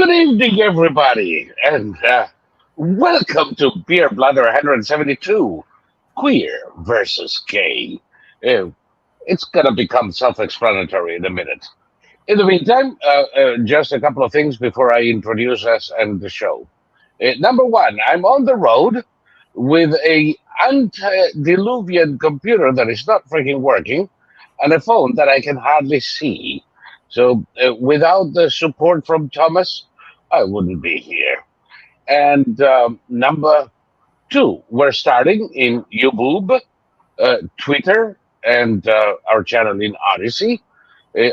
Good evening, everybody, and welcome to Beer Blather 172, Queer versus Gay. Uh, it's going to become self-explanatory in a minute. In the meantime, just a couple of things before I introduce us and the show. Number one, I'm on the road with a antediluvian computer that is not freaking working and a phone that I can hardly see. So without the support from Thomas, I wouldn't be here. And number two, we're starting in YouTube, Twitter, and our channel in Odyssey.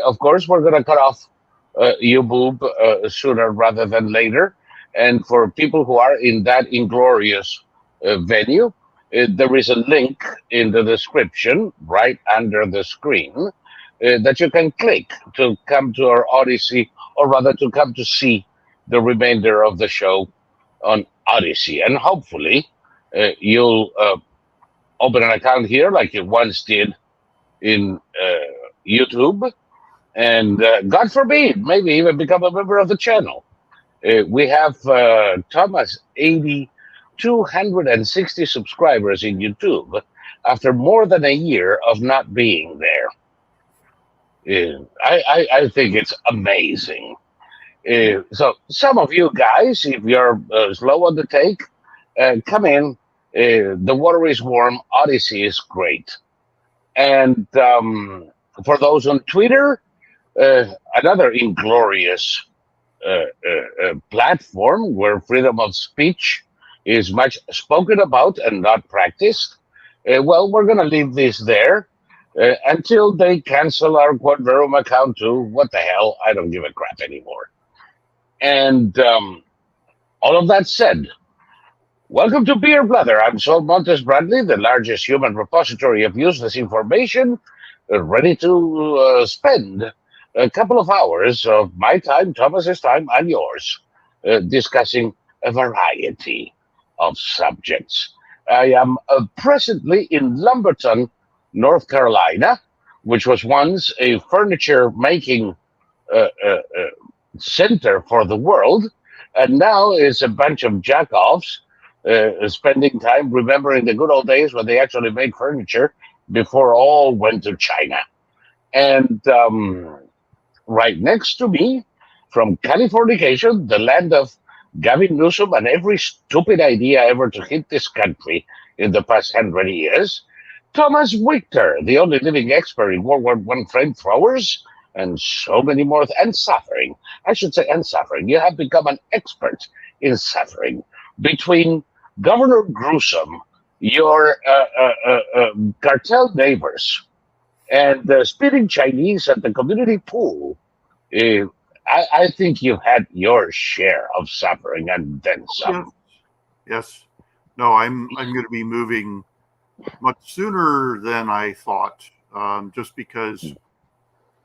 Of course, we're going to cut off YouTube sooner rather than later. And for people who are in that inglorious venue, there is a link in the description right under the screen that you can click to come to our Odyssey, or rather to come to see the remainder of the show on Odyssey. And hopefully, you'll open an account here like you once did in YouTube, and God forbid, maybe even become a member of the channel. We have Thomas 8,260 subscribers in YouTube after more than a year of not being there. I think it's amazing. So some of you guys, if you're slow on the take, come in. The water is warm. Odyssey is great. And for those on Twitter, another inglorious platform where freedom of speech is much spoken about and not practiced. Well, we're going to leave this there until they cancel our Quadverum account too. What the hell? I don't give a crap anymore. And all of that said, welcome to Beer Blather. I'm Saul Montes Bradley, the largest human repository of useless information, ready to spend a couple of hours of my time, Thomas's time, and yours, discussing a variety of subjects. I am presently in Lumberton, North Carolina, which was once a furniture making center for the world, and now is a bunch of jack-offs spending time remembering the good old days when they actually made furniture before all went to China. And right next to me, from Californication, the land of Gavin Newsom and every stupid idea ever to hit this country in the past 100 years, Thomas Victor, the only living expert in World War I flamethrowers, and so many more, and suffering. I should say, and suffering. You have become an expert in suffering. Between Governor Gruesome, your cartel neighbors, and the speeding Chinese at the community pool, I think you've had your share of suffering and then some. Yes. No, I'm going to be moving much sooner than I thought, just because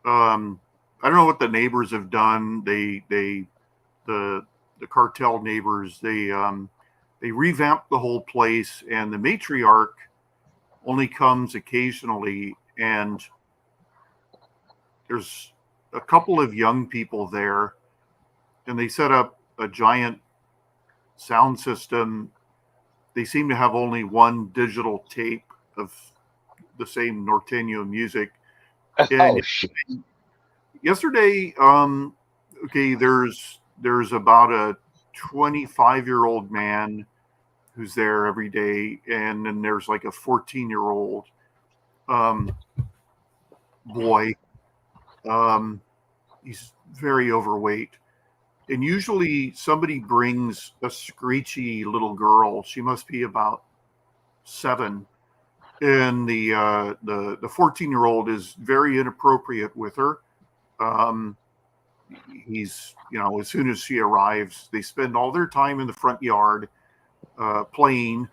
I don't know what the neighbors have done. The cartel neighbors, they revamped the whole place, and the matriarch only comes occasionally, and there's a couple of young people there, and they set up a giant sound system. They seem to have only one digital tape of the same norteño music. And yesterday, okay, there's about a 25-year-old man who's there every day, and then there's like a 14-year-old boy. He's very overweight, and usually somebody brings a screechy little girl. She must be about 7, and the 14-year-old is very inappropriate with her. He's, as soon as she arrives, they spend all their time in the front yard playing.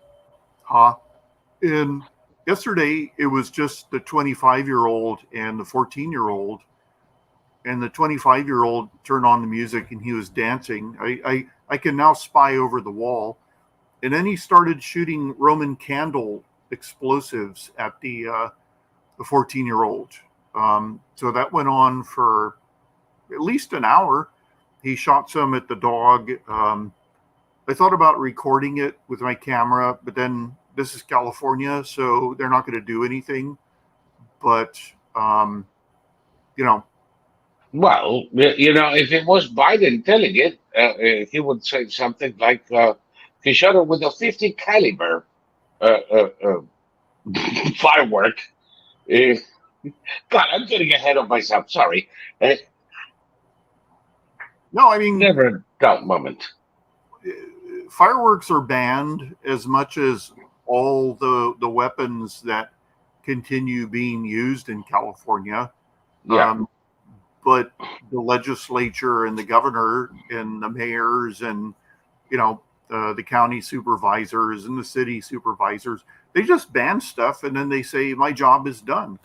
And yesterday it was just the 25-year-old and the 14-year-old, and the 25-year-old turned on the music and he was dancing. I can now spy over the wall. And then he started shooting Roman candle explosives at the 14-year-old. So that went on for at least an hour. he shot some at the dog. I thought about recording it with my camera, but then this is California, so they're not going to do anything. But you know, Well, if it was Biden telling it, he would say something like, he shot it with a 50 caliber firework. Uh, God, I'm getting ahead of myself. Sorry. Uh, no, I mean, Never a doubt moment. fireworks are banned as much as all the weapons that continue being used in California. Yeah. But the legislature and the governor and the mayors and the county supervisors and the city supervisors, they just ban stuff and then they say my job is done.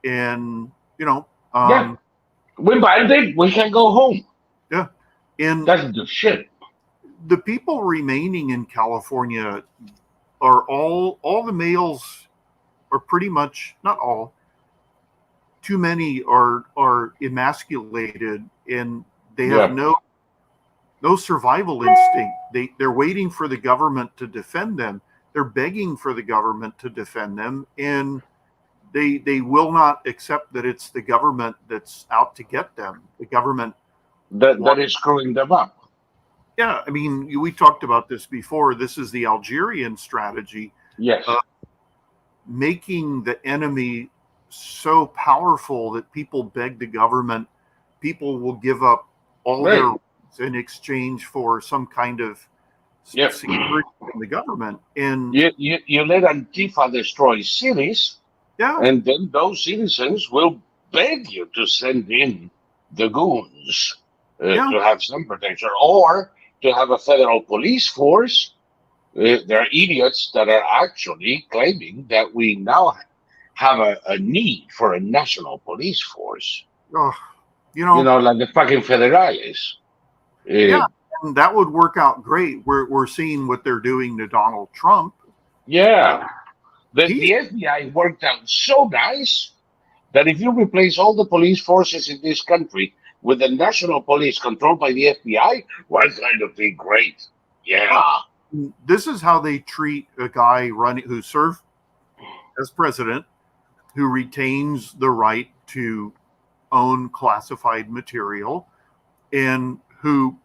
And Yeah. We banned it. We can go home. yeah, and That's the shit. the people remaining in California are all the males are pretty much, not all, too many are emasculated and they have Yeah. no survival instinct. They're waiting for the government to defend them. They're begging for the government to defend them, and they will not accept that it's the government that's out to get them. The government, That is screwing them up. yeah. I mean, we talked about this before. This is the Algerian strategy, Yes. making the enemy so powerful that people beg the government. People will give up all Right. their rights in exchange for some kind of Yep. security from the government. And You let Antifa destroy cities, yeah, and then those citizens will beg you to send in the goons yeah, to have some protection, or to have a federal police force. There are idiots that are actually claiming that we now have a need for a national police force. oh, you know, Like the fucking federales. yeah, and that would work out great. We're seeing what they're doing to Donald Trump. Yeah. The He's FBI worked out so nice that if you replace all the police forces in this country with the national police controlled by the FBI, we're going to be great. Yeah. this is how they treat a guy running who served as president, who retains the right to own classified material, and who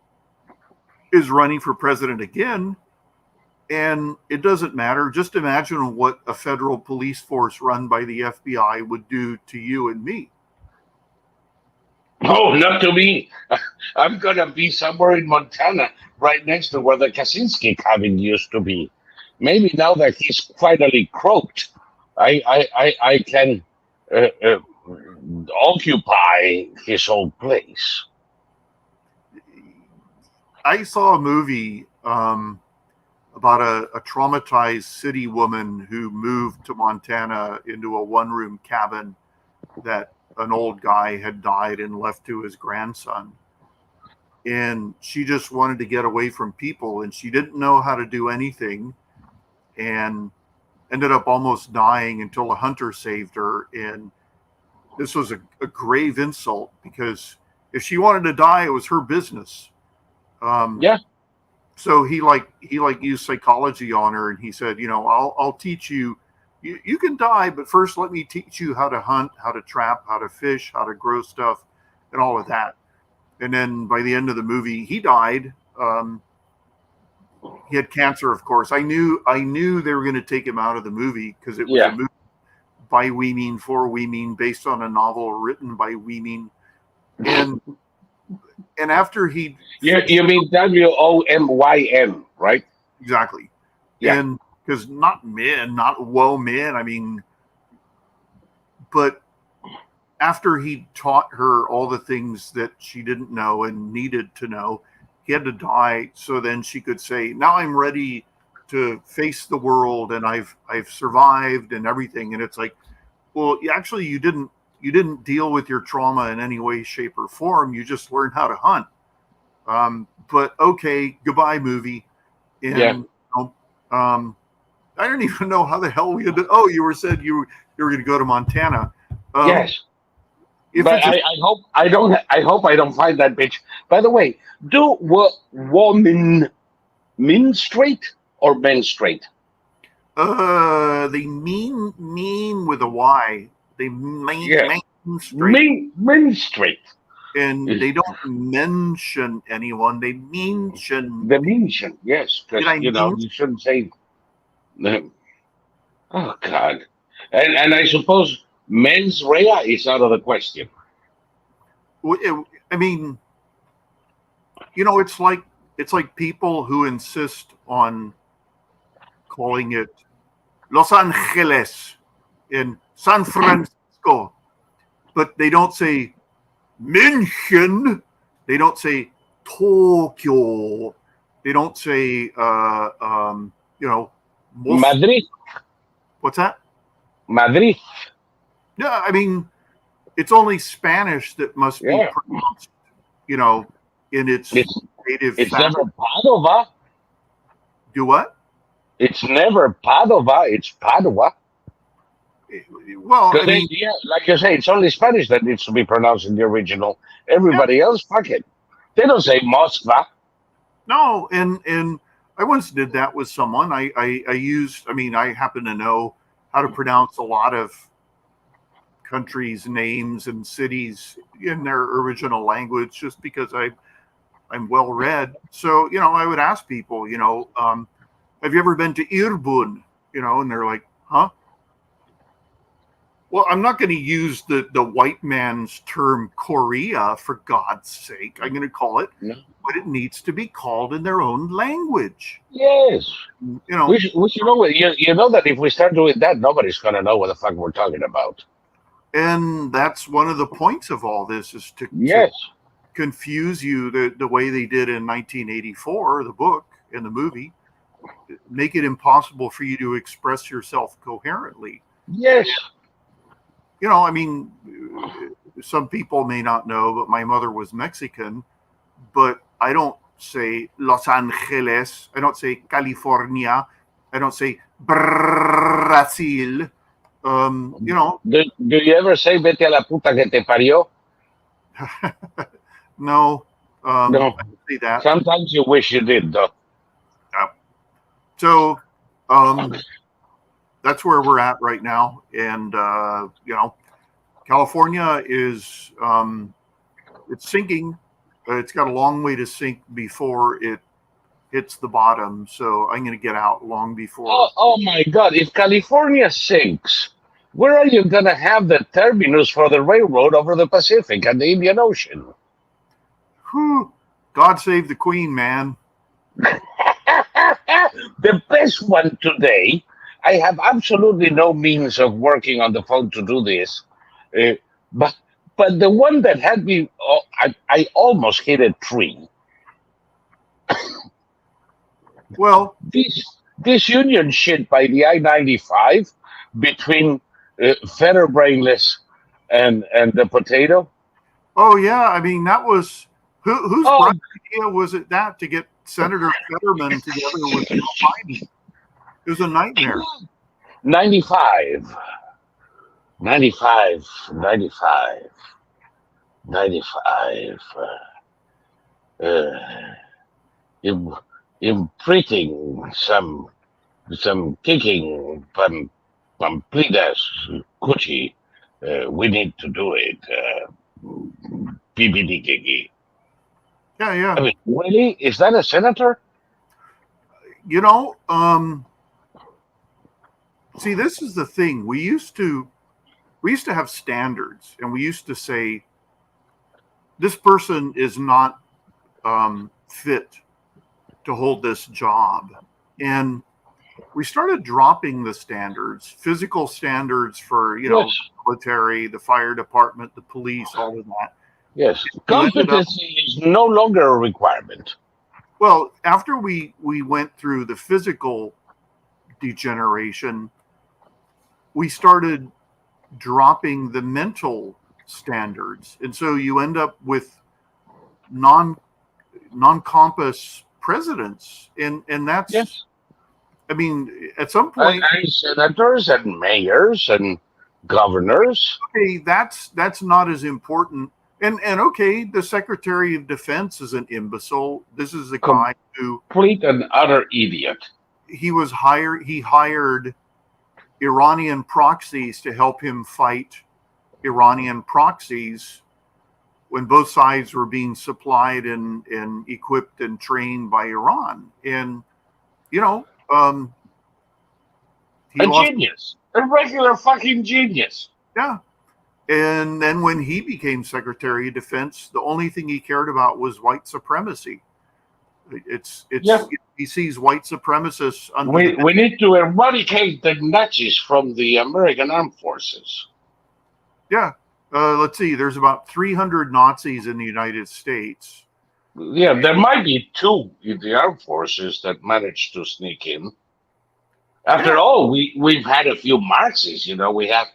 is running for president again. And it doesn't matter. Just imagine what a federal police force run by the FBI would do to you and me. Oh, not to me. I'm going to be somewhere in Montana, right next to where the Kaczynski cabin used to be. Maybe now that he's finally croaked, I can occupy his old place. I saw a movie about a traumatized city woman who moved to Montana into a one-room cabin that an old guy had died and left to his grandson. And she just wanted to get away from people, and she didn't know how to do anything, and ended up almost dying until a hunter saved her. And this was a grave insult, because if she wanted to die, it was her business. Yeah. So he used psychology on her, and he said, I'll teach you. You can die, but first let me teach you how to hunt, how to trap, how to fish, how to grow stuff, and all of that. And then by the end of the movie, he died. He had cancer, of course. I knew they were going to take him out of the movie because it was a movie by Weeming for Weeming, based on a novel written by Weeming. And after he, you mean WOMYM, right? exactly, Yeah. and because not woe men. I mean, but after he taught her all the things that she didn't know and needed to know, he had to die so then she could say, now I'm ready to face the world, and I've survived and everything. And it's like, well, actually you didn't deal with your trauma in any way, shape, or form. You just learned how to hunt. But okay, goodbye, movie. And I don't even know how the hell we had to, you were going to go to Montana. Yes. If But it's a I hope I don't find that bitch. By the way, do woman mean straight or men straight? they mean with a Y. They Yeah, mean straight, men straight. and they don't mention anyone. They mention. The mention, yes, Did because I mean? you shouldn't say. uh, Oh God, and I suppose mens rea is out of the question. I mean, it's like people who insist on calling it Los Angeles in San Francisco, but they don't say München. They don't say Tokyo. They don't say, most. Madrid, What's that? Madrid. Yeah, I mean, it's only Spanish that must be Yeah, pronounced, you know, in its it's native it's never fashion. Padova. Do what? It's never Padova. It's Padua. Well, I Because mean, yeah, like you say, it's only Spanish that needs to be pronounced in the original. yeah, Everybody else, fuck it. They don't say Moskva. no, and I once did that with someone. I used. I mean, I happen to know how to pronounce a lot of countries' names and cities in their original language, just because I'm well read. So I would ask people, have you ever been to Irbun? And they're like, huh? Well, I'm not going to use the white man's term Korea, for God's sake. I'm going to call it No. what it needs to be called in their own language. Yes. You know, We should know. You know that if we start doing that, nobody's going to know what the fuck we're talking about. and that's one of the points of all this, is to Yes. confuse you the way they did in 1984, the book and the movie, make it impossible for you to express yourself coherently. Yes. I mean, some people may not know, but my mother was Mexican, but I don't say Los Angeles. I don't say California. I don't say Brazil. Do you ever say vete a la puta que te parió? No, No. I don't say that. Sometimes you wish you did, though. So, that's where we're at right now. And, California is, it's sinking. It's got a long way to sink before it hits the bottom. So I'm going to get out long before. Oh my God! If California sinks, where are you gonna have the terminus for the railroad over the Pacific and the Indian Ocean? Whew, God save the Queen, man. The best one today. I have absolutely no means of working on the phone to do this, uh, but the one that had me, I almost hit a tree. Well, This union shit by the I-95 between Fetter Brainless and the potato. oh yeah, I mean that was whose Oh, bright idea was it that to get Senator Fetterman together with Joe Biden? It was a nightmare. 95, 95, 95, 95. Uh, im- imprinting some kicking pamplitas coochie. We need to do it. PPD kiki. Yeah, yeah. I mean, really? Is that a senator? You know, see, this is the thing. We used to have standards, and we used to say this person is not fit to hold this job, and we started dropping the standards, physical standards for Yes. military, the fire department, the police, all of that. Yes. You ended up, Competency is no longer a requirement. well, after we went through the physical degeneration, we started dropping the mental standards, and so you end up with non-compass presidents, and that's, Yes. I mean, at some point, And senators and mayors and Governors. Okay, that's not as important. And okay, the Secretary of Defense is an imbecile. This is a guy who Complete and utter idiot. he hired Iranian proxies to help him fight Iranian proxies when both sides were being supplied and equipped and trained by Iran. And you know, he A lost. genius. A regular fucking genius. Yeah. And then when he became Secretary of Defense, the only thing he cared about was white supremacy. It's Yeah. he sees white supremacists under We need to eradicate the Nazis from the American armed forces. yeah. Let's see. There's about 300 Nazis in the United States. Yeah, there might be 2 in the armed forces that managed to sneak in. After all, we've had a few Marxists. We have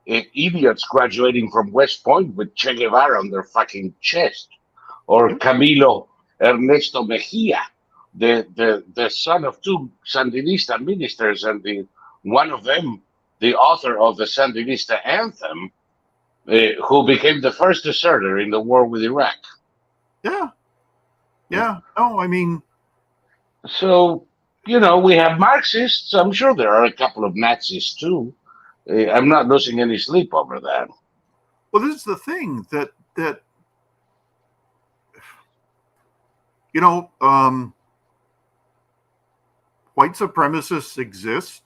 idiots graduating from West Point with Che Guevara on their fucking chest, or Camilo Ernesto Mejia, the son of 2 Sandinista ministers, and one of them, the author of the Sandinista anthem, who became the first deserter in the war with Iraq. Yeah. No, I mean, so we have Marxists. I'm sure there are a couple of Nazis too. I'm not losing any sleep over that. Well, this is the thing that white supremacists exist,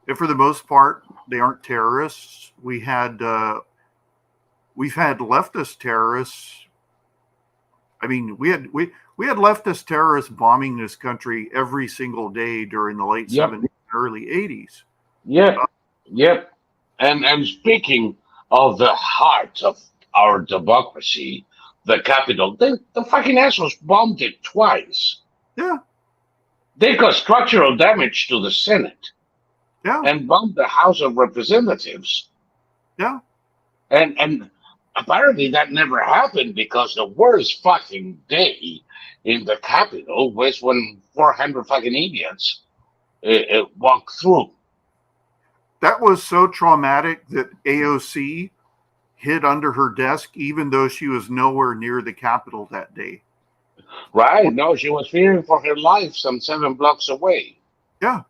and for the most part, they aren't terrorists. We've had leftist terrorists. I mean, we had leftist terrorists bombing this country every single day during the late 70s, early 80s. Yep. And speaking of the heart of our democracy, the Capitol, the fucking assholes bombed it twice. Yeah. They caused structural damage to the Senate. Yeah. And bombed the House of Representatives. Yeah. And apparently that never happened because the worst fucking day in the Capitol was when 400 fucking idiots walked through. That was so traumatic that AOC hid under her desk, even though she was nowhere near the Capitol that day. Right? No, she was fearing for her life some 7 blocks away. Yeah.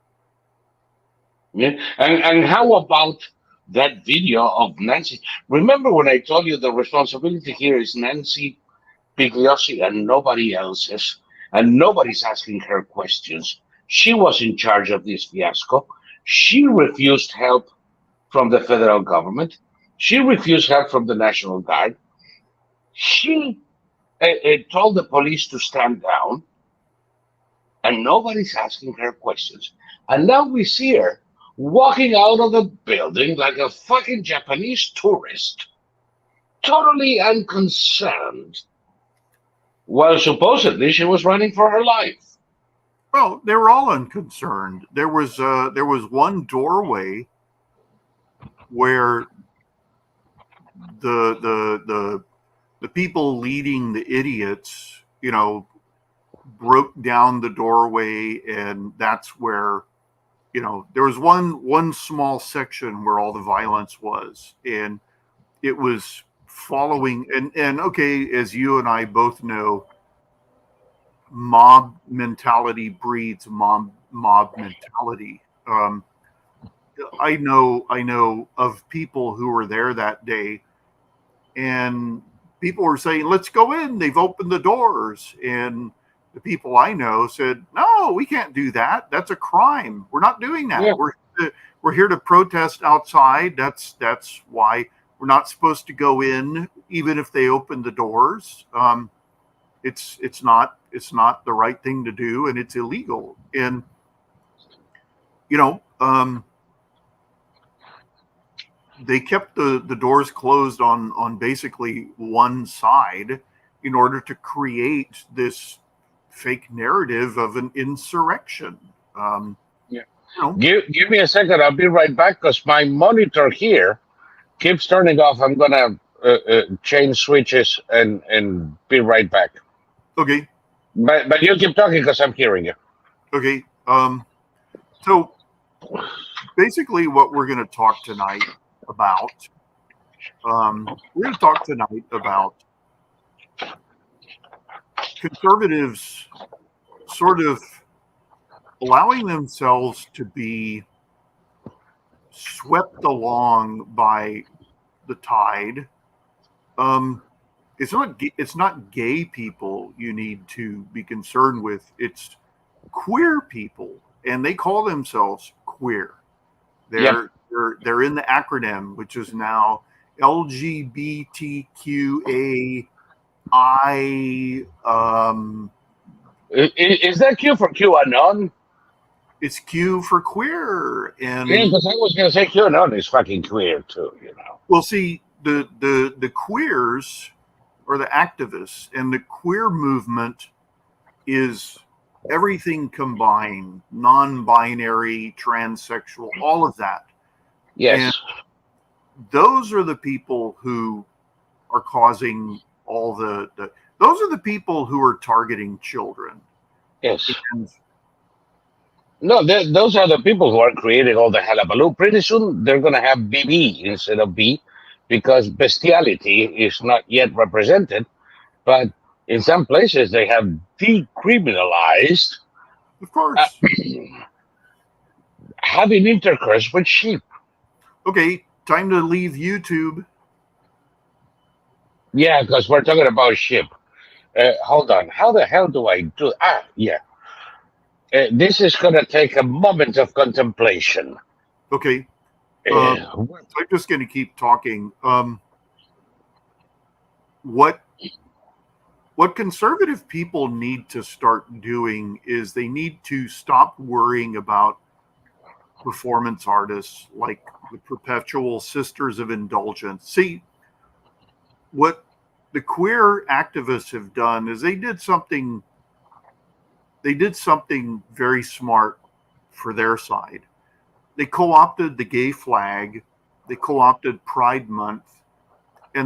Yeah. And how about that video of Nancy? Remember when I told you the responsibility here is Nancy Pigliosi and nobody else's, and nobody's asking her questions. She was in charge of this fiasco. She refused help from the federal government. She refused help from the National Guard. She told the police to stand down, and nobody's asking her questions. And now we see her walking out of the building like a fucking Japanese tourist, totally unconcerned, while supposedly she was running for her life. Well, they were all unconcerned. There was one doorway where the people leading the idiots, broke down the doorway, and that's where, there was one small section where all the violence was, and it was following and okay, as you and I both know, mob mentality breeds mob mentality. I know of people who were there that day, and people were saying, "Let's go in. They've opened the doors." And the people I know said, "No, we can't do that. That's a crime. We're not doing that. Yeah. We're here to protest outside. That's why we're not supposed to go in, even if they open the doors. It's not the right thing to do, and it's illegal." And they kept the doors closed on basically one side in order to create this fake narrative of an insurrection. Give me a second. I'll be right back because my monitor here keeps turning off. I'm gonna change switches and be right back. Okay. But you keep talking because I'm hearing you. Okay. So basically, what we're going to talk tonight about. We're going to talk tonight about conservatives sort of allowing themselves to be swept along by the tide. It's not gay people you need to be concerned with. It's queer people, and they call themselves queer. Yep. They're in the acronym, which is now LGBTQAI. Is that Q for QAnon? It's Q for queer, Yeah, and because I was gonna say QAnon is fucking queer too. we'll see the queers or the activists, and the queer movement is everything combined, non-binary, transsexual, all of that. Yes. And those are the people who are causing all the those are the people who are targeting children. Yes. And No, those are the people who are creating all the hullabaloo. Pretty soon they're gonna have BB instead of B, because bestiality is not yet represented. But in some places they have decriminalized of course, having intercourse with sheep. okay, time to leave YouTube. Yeah, because we're talking about sheep. Hold on. How the hell do I do? Yeah. This is going to take a moment of contemplation. Okay, Uh, I'm just going to keep talking. What conservative people need to start doing is they need to stop worrying about performance artists like the perpetual sisters of indulgence. See, what the queer activists have done is they did something very smart for their side. They co-opted the gay flag, they co-opted Pride Month,